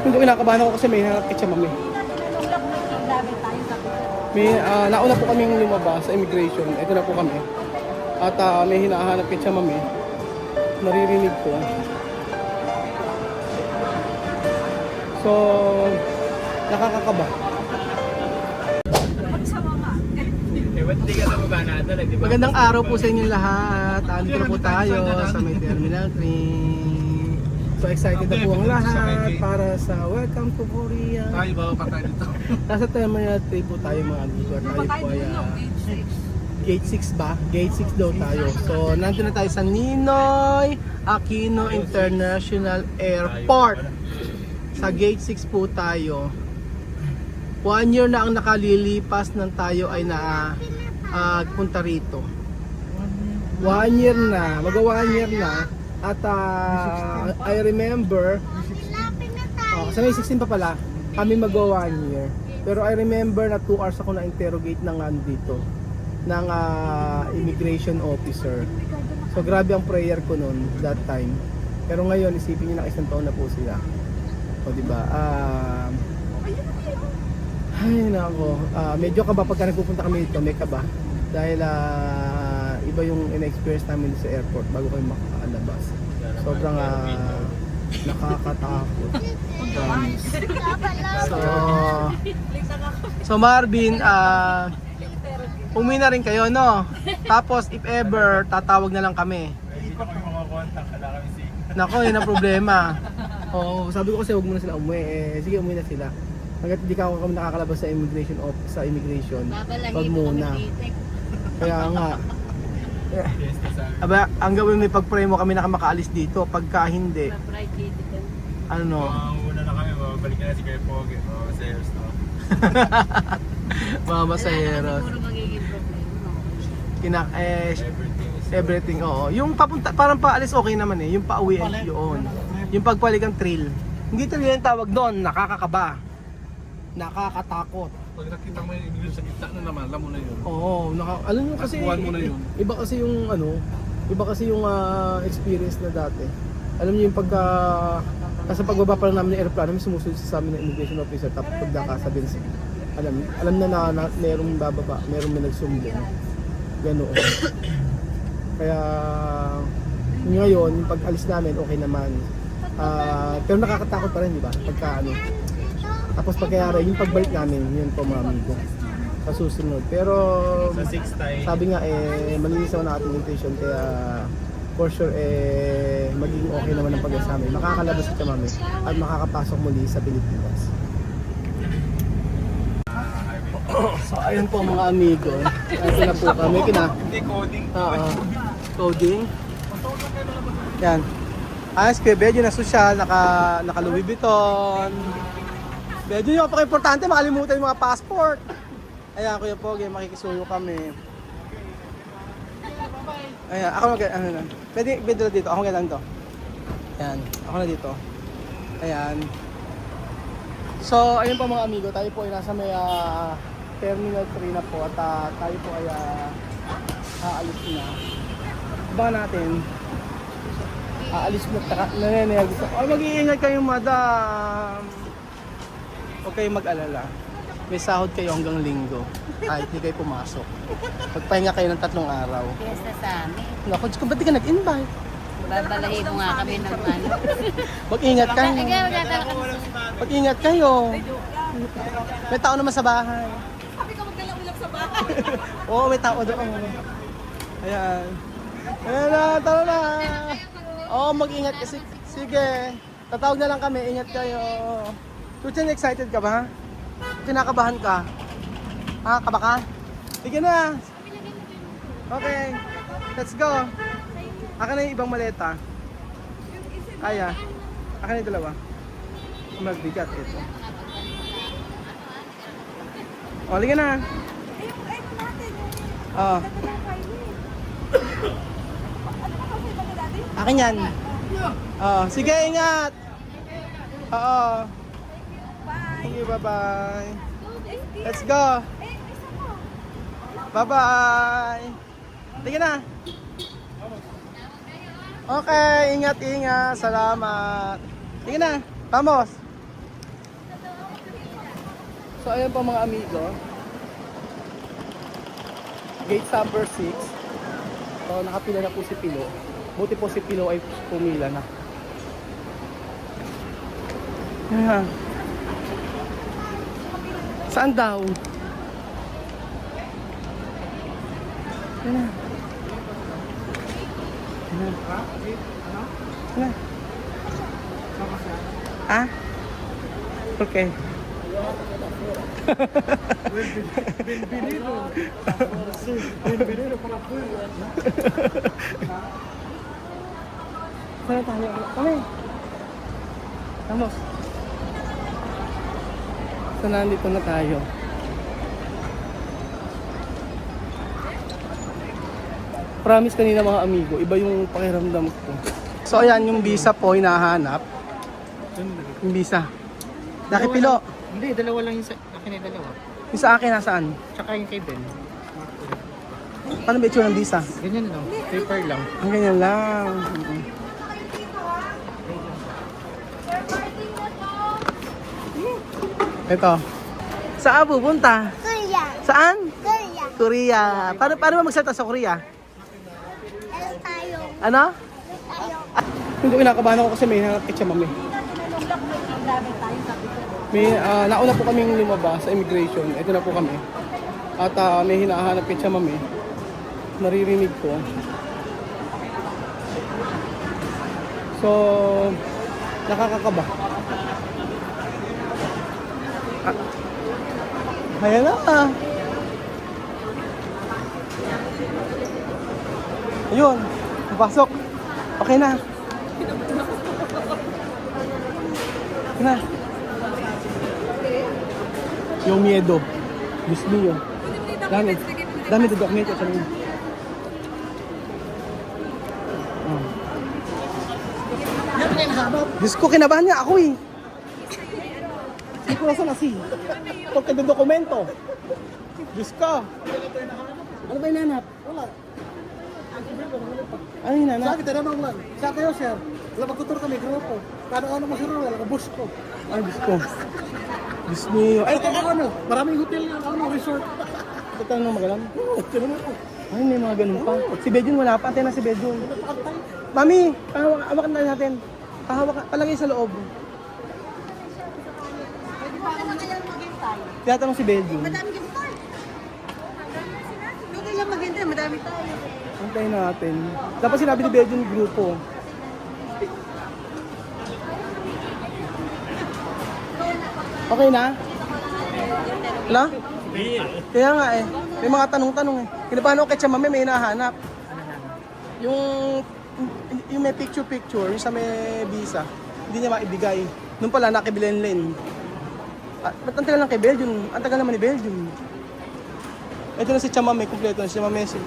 Hindi ko kinakabahan ako kasi may hanap kitsa mami. May, nauna po kaming lumabas sa immigration. Ito na po kami. At may hinahanap kitsa mami. Naririnig ko. So, nakakakaba. Magandang araw po sa inyo lahat. Andito na po tayo sa may Terminal 3. So excited na po ang lahat para sa Welcome to Korea. Tayo ba pa tayo dito? Nasa Terminal 3 po tayo mga amigo. Tayo po ay Gate 6 ba? Gate 6 daw tayo. So nandito na tayo sa Ninoy Aquino International Airport. Sa Gate 6 po tayo. 1 year na ang nakalilipas nang tayo ay punta rito. 1 year na, mag-1 year na. At I remember, sa May 16 pa pala, kami mag-1 year. Pero I remember na 2 hours ako na-interrogate ng dito, ng immigration officer. So grabe ang prayer ko noon that time. Pero ngayon, isipin niyo na isang taon na po sila. O diba? Ay nako, medyo kaba pagka nagpupunta kami dito, may kaba. Dahil iba yung in-experience namin sa airport bago kami makaalabas. Sobrang nakakatakot. So Marvin, umuwi na rin kayo, no? Tapos if ever, tatawag na lang kami. Nako, yun ang problema. Sabi ko kasi huwag muna sila umuwi. Sige, umuwi na sila. Hanggat hindi ka kami nakakalabas sa immigration, wag muna. Kaya nga. Aba, ang gawin mo pag-pray mo kami na makaalis dito. Pagka hindi, ano? Una na kami, babalik na si Kuya Pogi. Masayos na. Mga masaheros. Everything, oo. Yung papunta, parang paalis okay naman eh. Yung pauwi yun. Yung pagpalikang trail. Hindi trail yung tawag doon, nakakakaba. Nakakatakot. Pag nakita mo yung English sa gitna na naman, alam mo na yun. Oo, alam mo kasi mo na yun. Iba kasi yung experience na dati. Alam niyo yung pagka kasi pagbaba pa lang namin ng aeroplano, may sumusunod sa amin ng immigration officer tapos pagkakasabihin alam na merong bababa, merong may nagsumbong. Ganoon. Kaya ngayon, yung pag-alis namin okay naman. Pero nakakatakot pa rin, di ba? Pagka tapos pagkayari, yung pagbalik namin, yun po mga amigo, sa susunod. Pero sabi nga malinis naman ang ating intention, kaya for sure magiging okay naman ang pag-asa namin. Makakalabas ito mami at makakapasok muli sa Pilipinas. So ayun po mga amigo, ito na po kami Coding. Coding. Yan. Ayos kayo, medyo na social, naka Louis Vuitton. Medyo yung napaka-importante, makalimutan yung mga passport. Ayan, Kuya Pogi, makikisuyo kami. Ayan, ako pwede dito, ako lang to. Ayan, ako na dito. Ayan. So, ayun po mga amigo, tayo po ay nasa may Terminal 3 na po at tayo po ay aalis na. Abangan natin. Aalis na, nanenayag gusto. Mag-iingat kayo madam. Huwag kayong mag-alala. May sahod kayo hanggang linggo. Kahit hindi kayo pumasok. Magpahinga kayo ng 3 araw. Yes, na sa amin. Naku, Diyos ko, ba't di ka nag-invite? Babalahin mo nga kami ng ano. Mag-ingat kayo. Ikaw, magdadala ka. Mag-ingat kayo. May tao naman sa bahay. Sabi ko magdala-ulang sa bahay. Oo, may tao doon. Ayan. Ayan na, tara na. Oo, mag-ingat kasi. Sige. Tatawag na lang kami. Ingat kayo. Chuchen, excited ka ba? Kinakabahan ka? Ha? Kaba ka? Sige na. Okay. Let's go. Akin na yung ibang maleta. Kaya. Akin na yung dalawa. Magbigat ito. O, liga na. Oo. Akin yan. Oo. Sige, ingat. Oo. Sige, bye-bye. Let's go. Bye-bye. Sige na. Okay, ingat-ingat. Salamat. Sige na. Vamos. So ayan po mga amigo. Gate number 6. So nakapila na po si Pilo. Buti po si Pilo ay pumila na. Ayan. Saan daw? Ayan. Ayan. Ayan. Ah? Okay. Bienvenido. Bienvenido para Puebla. Sana tayo. Kami. Vamos. So nandito na tayo. Promise kanina mga amigo, iba yung pakiramdam ko. So ayan yung visa po hinahanap. Yung visa. Daki Pilo. Hindi, dalawa lang yung sa akin ay dalawa. Yung sa akin nasaan? Tsaka yung kay Ben. Paano ba itsura ng visa? Ganyan lang. Paper lang. Ang ganyan lang. Ito. Saan pupunta? Korea. Saan? Korea. Korea. Paano ba magsalita sa Korea? Ano tayo? Ano? Tayo. Hindi ko kinakabahan ako kasi may hanap kay Mami. May nauna po kaming lumabas sa immigration. Ito na po kami. At may hinahanap kay Mami. Naririnig ko. So, nakakakaba. Ayan na. Ayun, napasok. Okay na. Okay na. Yung miedo. Diyos niyo. Dami de dokumento sa mga. Diyos ko, kinabahan niya ako eh. Hindi ko nasa nasi. Pagka dokumento. Diyos ko. Ano ba hinanap? Wala. Ano hinanap? Sabi, tinanong lang. Sa kayo, sir. Wala magkutur kami, grupo. Kano masiro, wala bus ko. Ay, Diyos ko. Diyos niyo. Ay, Ito ano, maraming hotel nga, resort. ito ano magalang? Tinanong ko. Ay, may mga ganun pa. Si Bejun wala pa. Antay na si Bejun. Mami, hawakan na natin. Palagay sa loob. Tinatanong si Bejun. Madami yung tayo. Hindi lang maganda, madami tayo. Antayin natin. Dapat sinabi ni Bejun grupo. Okay na? Wala? Kaya nga eh. May mga tanong-tanong eh. Kinapahan ako kay Chamame, may hinahanap. Yung may picture-picture, yung sa may visa, hindi niya maibigay. Noon pala, nakibilenlen. Ba't ang tagal lang kay Belgium? Ang tagal naman ni Belgium. Ito na si Chamame, kumpleto na. Si Chamame, si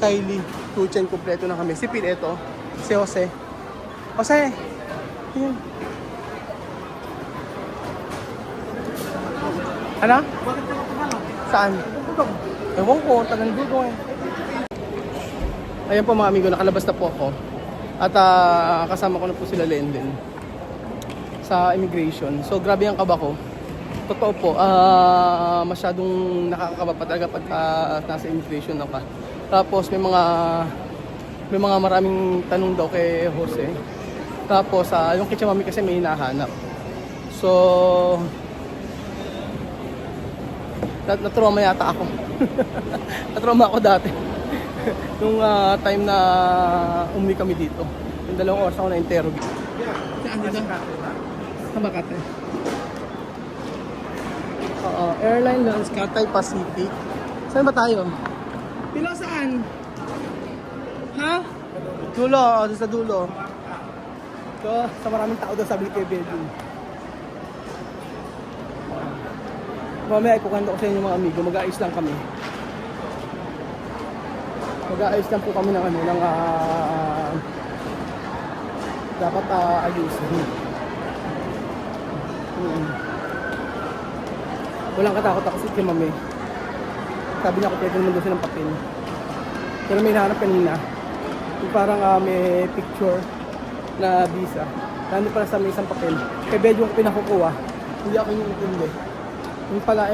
Kylie, Tuchen, kumpleto na kami. Si Pil, ito. Si Jose. Jose! Yun. Ano? Saan? Ewan ko, tagang dugo eh. Ayan po mga amigo, nakalabas na po ako. At kasama ko na po sila Lenden sa immigration. So grabe ang kaba ko. Totoo po, masyadong nakakakaba pa talaga pag nasa immigration na ka. Tapos may mga maraming tanong daw kay Jose. Tapos yung kay Mami kasi may hinahanap. So na-trauma yata ako. Na-trauma ako dati. Nung time na umuwi kami dito. Yung 2 oras ako na-interrogate. Saan dito? Sa Makati. Oo, airline loans, Cathay Pacific. Saan ba tayo? Pilo saan? Ha? Dulo, doon sa dulo. So, sa maraming tao daw sabi ni kay Belgium. Mamaya ikukwento ko sa inyo mga amigo, mag-aayos lang kami. Mag-aayos lang po kami ng dapat ayusin. Walang katakot ako si Mami. Sabi niya ako pwede naman doon siya ng papel. Pero may hinahanap kanina. Yung parang may picture na visa. Nandun pala sa may isang papel. Kaya medyo yung pinakukuha. Hindi ako yung intindi. Yung pala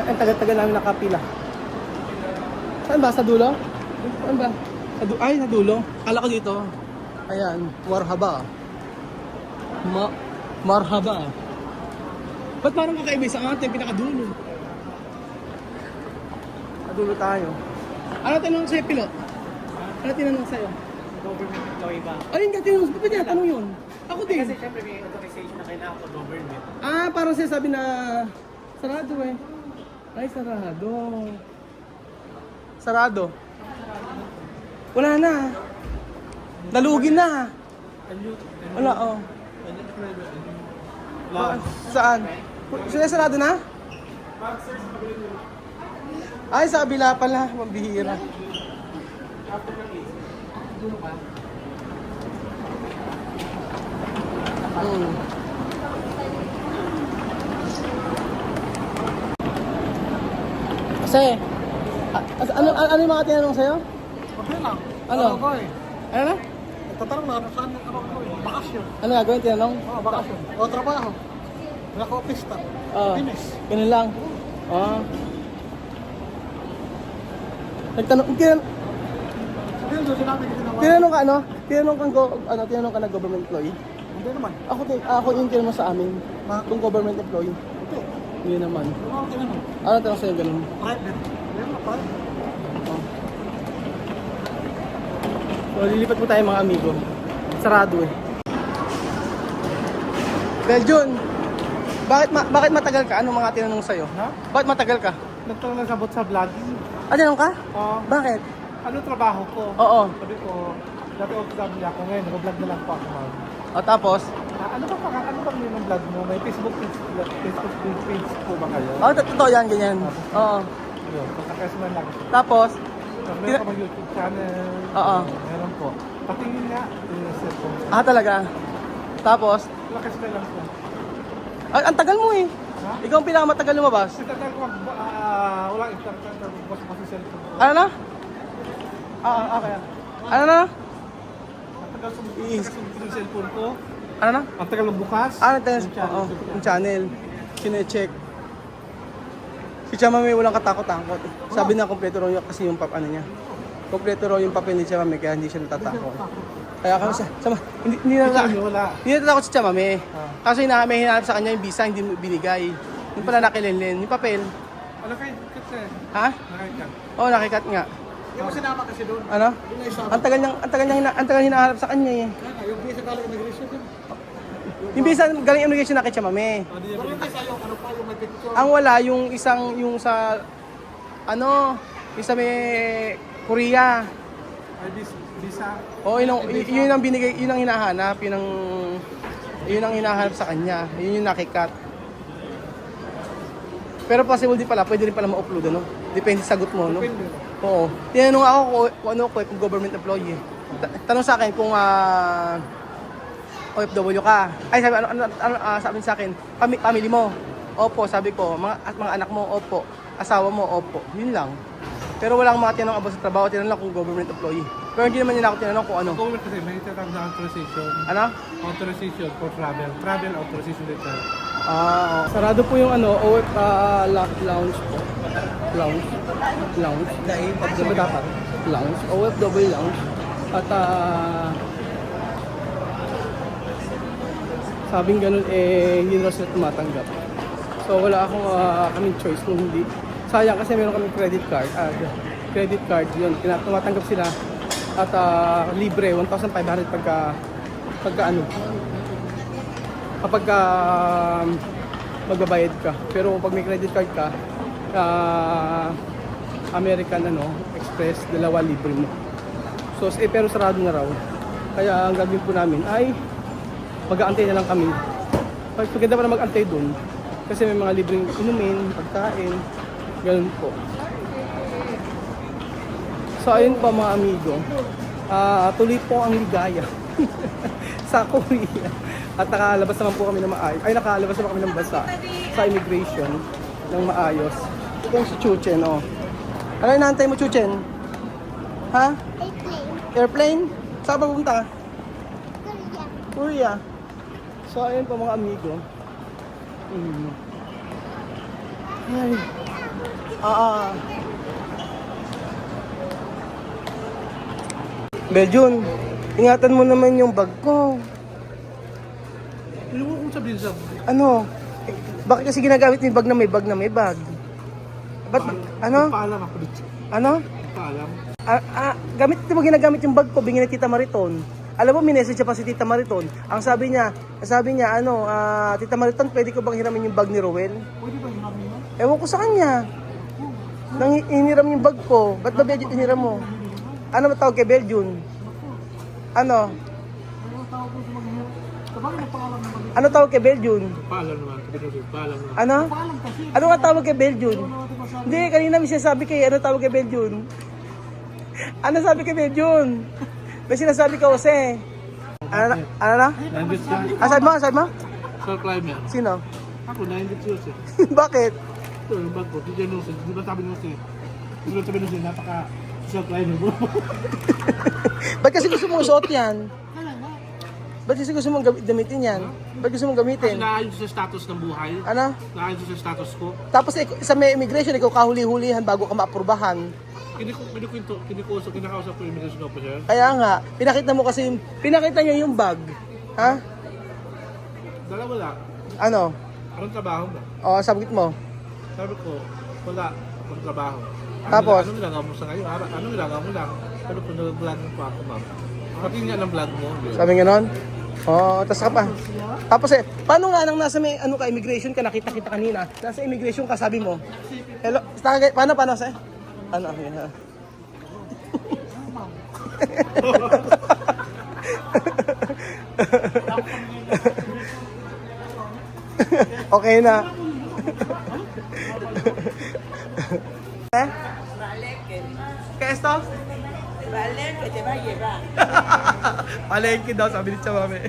ang tagal-tagal namin nakapila. Saan ba? Sa dulo? Saan ba? Ay, sa dulo. Kala ko dito. Ayan, marhaba. Marhaba. Ba't parang kakaiba sa atin, pinakadulo? Kadulo tayo. Ano tinanong sa'yo, Pilo? Ano tinanong sa'yo? Government employee ba? Ayun nga, tinanong. Ba't niya tanong yun? Ako din. Kasi syempre may authorization na kailangan ko government. Parang siya sabi na sarado eh. Ay, sarado. Sarado. Wala na. Nalugin na. Wala, oh. Saan? Sila sarado na? Ay, sa kabila pala. Mambihira. Kasi, ano yung mga tinanong sa'yo? Okay lang. Ano? Ko eh. Ano na? Tatanong na saan ano ko eh. Bakasyon. Ano gagawin? Tinanong? Oo, bakasyon. O trabaho. Naka-office ta. Oo. Tinis. Ganun lang. Oo. Yun doon sinabi ko ginawa. Tinanong ka ano? Tinanong ka na government employee? Hindi naman. Ako yung tinanong sa amin. Ma- Kung government employee. Hindi. Hindi naman. Ano ang tinanong? Ano tanong sa'yo ganun? Private. Hindi naman private. So, lilipat po tayo mga amigo. Sarado eh. Beljun, bakit matagal ka? Anong mga tinanong sa'yo? Ha? Bakit matagal ka? Nagtanong nasabot sa vlogging. Tinanong ka? Oo. Bakit? Ano trabaho ko? Oo. Sabi ko, dati OFW ako ngayon, nag-vlog na lang po ako. O tapos? Ano bang yun ang vlog mo? May Facebook page po ba kayo? Totoo yan, ganyan. Oo. Yun, pagkakasya man lang. Tapos? Meron ka mag YouTube channel. Oo. Meron po. Patingin nga, yung cellphone. Talaga? Tapos? Lakas na lang po. Ang tagal mo eh. Ha? Ikaw ang pinakamatagal lumabas. Kasi tatal ko, wala, i-start bukas ko sa cellphone ko. Ano na? Okay. Ano na? Ang tagal yung cellphone ko. Ano na? Ang tagal ng bukas. Yung channel. Sine-check. Si Chamame walang katakot-takot. Sabi na kompleto raw yung kasi yung niya. Kompleto raw yung papel ni Chamame kaya hindi siya natatakot. Kaya kami hindi na Wala. hindi natatakot si Chamame. Kasi may hinahanap sa kanya yung visa hindi binigay. Yung pala nakilinlin, yung papel. Ano kayo? Kasi, Ha? nakita. Oo, nakikat nga. Yung mo sinama kasi doon. Ano? Yung naisama. Ang tagal hinahanap sa kanya eh. Yung visa galing immigration yun. Yung visa galing immigration na kay Chamame. Pero yung visa yung ano pa, yung may picture. Ang wala yung yung sa yung sa may Korea. Ay, visa. Yun ang binigay, yun ang hinahanap, yun ang hinahanap sa kanya. Yun yung nakikat. Pero possible din pala, pwede rin pala ma-upload ano. Depende sa sagot mo, no? Depende. Oo. Tinanong ako kung government employee. Tanong sa akin kung OFW ka. Ay, sabi sa akin, family mo. Opo, sabi ko, mga anak mo, opo. Asawa mo, opo. Yun lang. Pero walang mga tinanong about sa trabaho, tinanong lang kung government employee. Pero hindi naman nila ako tinanong kung ano. Government kasi may tatawag na authorization. Ano? Authorization for travel. Travel authorization letter. Sarado po yung lounge po. Lounge. Dahil pag dapat. Lounge. OFW lounge. At sabing ganun hindi na sila tumatanggap. So wala akong kaming choice kung hindi. Sayang kasi meron kaming credit card. Credit card yun. Tumatanggap sila. At libre 1,500 kapag magbabayad ka. Pero pag may credit card ka, American Express, 2 libre mo. So pero sarado na raw. Kaya ang gagawin po namin ay mag-aantay na lang kami. Maganda pa na mag-antay dun. Kasi may mga libreng inumin, pagkain, ganun po. So ayun po mga amigo. Tuloy po ang ligaya sa Korea. At nakalabas naman po kami ng maayos. Ay, nakalabas naman kami ng basa sa immigration ng maayos. Ito yung si Chuchen, oh. Ano yung naantay mo, Chuchen? Ha? Airplane. Airplane? Saan ba pupunta? Korea. Korea. So, ayun po mga amigo. Ay. Beljun, ingatan mo naman yung bag ko. Hindi mo kung sabihin sa Ano? Bakit kasi ginagamit mo yung bag na may bag na may bag? Ba't, ano? paalam ako dito. Ano? Paalam. Gamit mo ginagamit yung bag ko, bingin ni Tita Mariton. Alam mo, minessage siya pa si Tita Mariton. Ang sabi niya, Tita Mariton, pwede ko bang hiramin yung bag ni Rowel? Pwede ba yung namin mo? Ewan ko sa kanya. Nang iniram yung bag ko, ba't ba Beljun iniram mo? Ano ba tawag kay Beljun? Ano? Ano tawag ko sa mga sabagay na paalam naman. Ano tawag kay Beljun? Paalam naman. Paalam naman. Ano? Paalam kasi. Ano nga tawag kay Beljun? Ano natin masabi? Hindi, kanina may sinasabi kay ano tawag kay Beljun? Ano sabi kay Beljun? May sinasabi ka Jose. Ano na? Nandit ka. Sabi mo? Sir Climber. Sino? Ako, nandit siya siya. Bakit? Ito, yung bag ko. Di dyan nung di ba sabi nung siya? Di ba sabi nung siya, napaka Sir Climber mo. Ba't kasi gusto mong suot yan? Ba't kasi gusto mong gamitin yan? Ba't gusto mong gamitin? Naayon sa status ng buhay. Ano? Naayon sa status ko. Tapos sa may immigration, ikaw kahuli-hulihan bago ka maaprubahan. Kinakausap ko yung immigration officer. Kaya nga, pinakita niya yung bag. Ha? Dalawa lang. Ano? Anong trabaho ba? O, sabit mo. Sabi ko, wala akong trabaho. Tapos? Anong ginagawa mo sa ngayon? Anong ginagawa mo lang? Sabi ko, nag-vlog mo ako, ma'am. Pati nga ng vlog mo. Sabi nga nun? Oo, tas ka pa. Tapos paano nga nang nasa may immigration ka, nakita-kita kanina, nasa immigration ka, sabi mo, hello, paano sa'yo? Ano, yeah. Okay na. ¿Eh? ¿Qué es esto? Palengke daw, sabi ni Chamame.